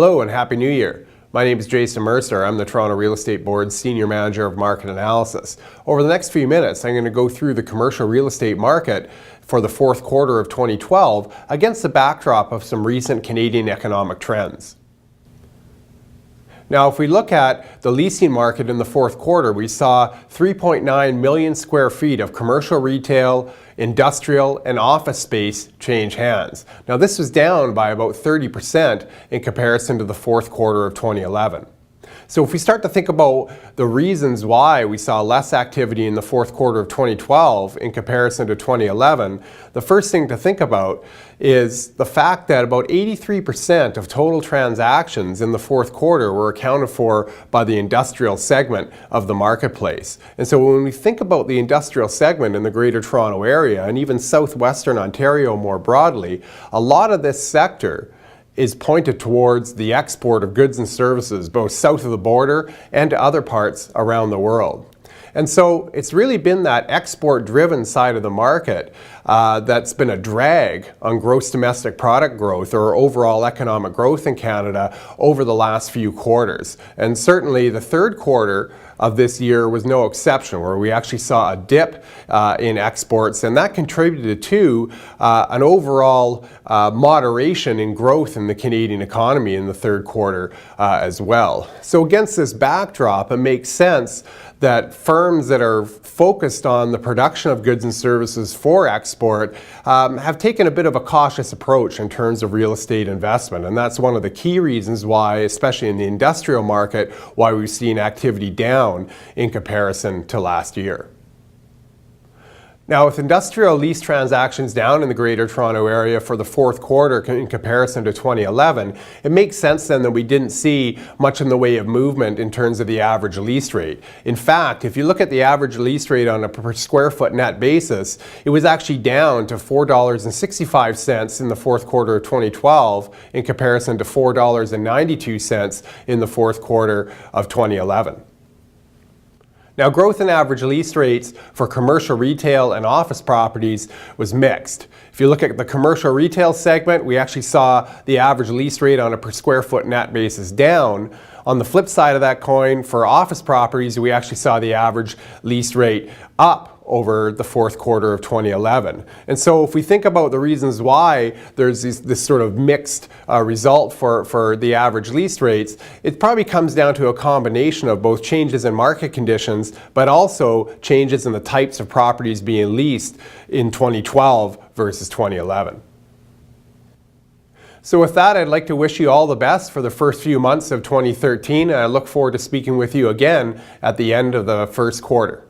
Hello and Happy New Year. My name is Jason Mercer. I'm the Toronto Real Estate Board's Senior Manager of Market Analysis. Over the next few minutes, I'm going to go through the commercial real estate market for the fourth quarter of 2012 against the backdrop of some recent Canadian economic trends. Now, if we look at the leasing market in the fourth quarter, we saw 3.9 million square feet of commercial retail, industrial, and office space change hands. Now, this was down by about 30% in comparison to the fourth quarter of 2011. So if we start to think about the reasons why we saw less activity in the fourth quarter of 2012 in comparison to 2011, the first thing to think about is the fact that about 83% of total transactions in the fourth quarter were accounted for by the industrial segment of the marketplace. And so when we think about the industrial segment in the Greater Toronto Area and even southwestern Ontario more broadly, a lot of this sector is pointed towards the export of goods and services both south of the border and to other parts around the world. And so it's really been that export-driven side of the market that's been a drag on gross domestic product growth or overall economic growth in Canada over the last few quarters. And certainly the third quarter of this year was no exception, where we actually saw a dip in exports, and that contributed to an overall moderation in growth in the Canadian economy in the third quarter as well. So against this backdrop, it makes sense that firms that are focused on the production of goods and services for export have taken a bit of a cautious approach in terms of real estate investment. And that's one of the key reasons why, especially in the industrial market, why we've seen activity down in comparison to last year. Now, with industrial lease transactions down in the Greater Toronto Area for the fourth quarter in comparison to 2011, it makes sense then that we didn't see much in the way of movement in terms of the average lease rate. In fact, if you look at the average lease rate on a per square foot net basis, it was actually down to $4.65 in the fourth quarter of 2012 in comparison to $4.92 in the fourth quarter of 2011. Now, growth in average lease rates for commercial retail and office properties was mixed. If you look at the commercial retail segment, we actually saw the average lease rate on a per square foot net basis down. On the flip side of that coin, for office properties, we actually saw the average lease rate up over the fourth quarter of 2011. And so if we think about the reasons why there's this sort of mixed result for the average lease rates, it probably comes down to a combination of both changes in market conditions, but also changes in the types of properties being leased in 2012 versus 2011. So with that, I'd like to wish you all the best for the first few months of 2013, and I look forward to speaking with you again at the end of the first quarter.